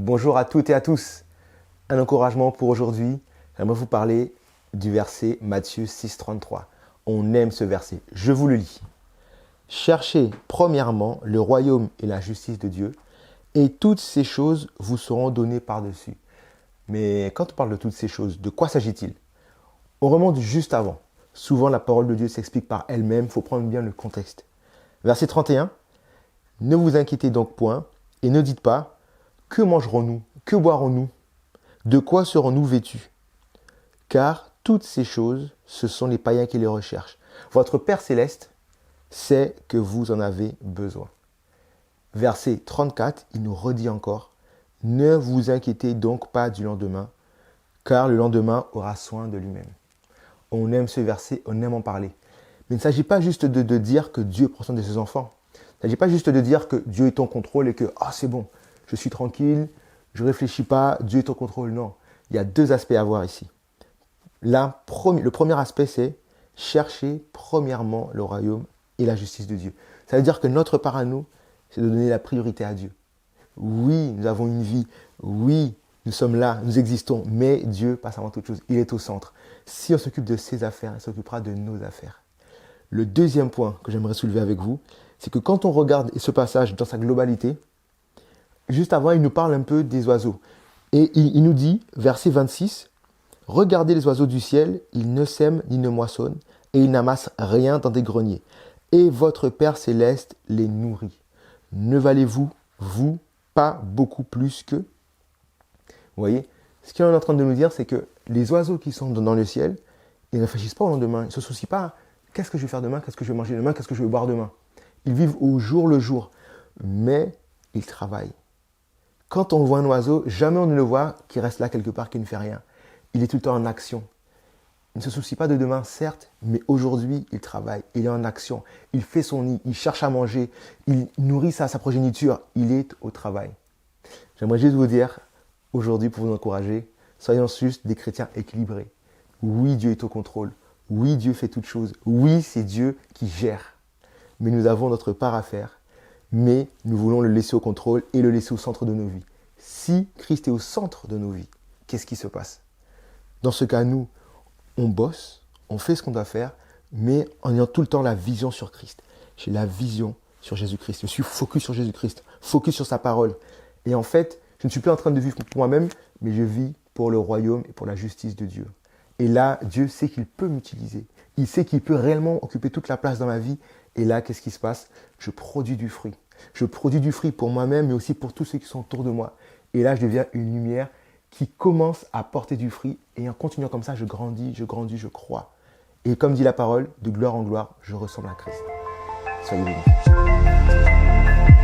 Bonjour à toutes et à tous. Un encouragement pour aujourd'hui. J'aimerais vous parler du verset Matthieu 6, 33. On aime ce verset. Je vous le lis. Cherchez premièrement le royaume et la justice de Dieu, et toutes ces choses vous seront données par-dessus. Mais quand on parle de toutes ces choses, de quoi s'agit-il? On remonte juste avant. Souvent, la parole de Dieu s'explique par elle-même. Il faut prendre bien le contexte. Verset 31. Ne vous inquiétez donc point et ne dites pas que mangerons-nous, que boirons-nous, de quoi serons-nous vêtus? Car toutes ces choses, ce sont les païens qui les recherchent. Votre Père Céleste sait que vous en avez besoin. Verset 34, il nous redit encore, ne vous inquiétez donc pas du lendemain, car le lendemain aura soin de lui-même. On aime ce verset, on aime en parler. Mais il ne s'agit pas juste de dire que Dieu prend soin de ses enfants. Il ne s'agit pas juste de dire que Dieu est en contrôle et que c'est bon, je suis tranquille, je ne réfléchis pas, Dieu est en contrôle. Non, il y a deux aspects à voir ici. Le premier aspect, c'est chercher premièrement le royaume et la justice de Dieu. Ça veut dire que notre part à nous, c'est de donner la priorité à Dieu. Oui, nous avons une vie. Oui, nous sommes là, nous existons. Mais Dieu passe avant toute chose. Il est au centre. Si on s'occupe de ses affaires, il s'occupera de nos affaires. Le deuxième point que j'aimerais soulever avec vous, c'est que quand on regarde ce passage dans sa globalité, juste avant, il nous parle un peu des oiseaux. Et il nous dit, verset 26, « Regardez les oiseaux du ciel, ils ne sèment ni ne moissonnent, et ils n'amassent rien dans des greniers. Et votre Père Céleste les nourrit. Ne valez-vous, vous, pas beaucoup plus qu'eux ?» Vous voyez, ce qu'il est en train de nous dire, c'est que les oiseaux qui sont dans le ciel, ils ne réfléchissent pas au lendemain. Ils ne se soucient pas, qu'est-ce que je vais faire demain, qu'est-ce que je vais manger demain, qu'est-ce que je vais boire demain. Ils vivent au jour le jour, mais ils travaillent. Quand on voit un oiseau, jamais on ne le voit qui reste là quelque part, qui ne fait rien. Il est tout le temps en action. Il ne se soucie pas de demain, certes, mais aujourd'hui, il travaille. Il est en action. Il fait son nid. Il cherche à manger. Il nourrit sa progéniture. Il est au travail. J'aimerais juste vous dire, aujourd'hui, pour vous encourager, soyons juste des chrétiens équilibrés. Oui, Dieu est au contrôle. Oui, Dieu fait toutes choses. Oui, c'est Dieu qui gère. Mais nous avons notre part à faire. Mais nous voulons le laisser au contrôle et le laisser au centre de nos vies. Si Christ est au centre de nos vies, qu'est-ce qui se passe? Dans ce cas, nous, on bosse, on fait ce qu'on doit faire, mais en ayant tout le temps la vision sur Christ. J'ai la vision sur Jésus-Christ. Je suis focus sur Jésus-Christ, focus sur sa parole. Et en fait, je ne suis plus en train de vivre pour moi-même, mais je vis pour le royaume et pour la justice de Dieu. Et là, Dieu sait qu'il peut m'utiliser. Il sait qu'il peut réellement occuper toute la place dans ma vie. Et là, qu'est-ce qui se passe? Je produis du fruit. Je produis du fruit pour moi-même, mais aussi pour tous ceux qui sont autour de moi. Et là, je deviens une lumière qui commence à porter du fruit. Et en continuant comme ça, je grandis, je crois. Et comme dit la parole, de gloire en gloire, je ressemble à Christ. Soyez bénis.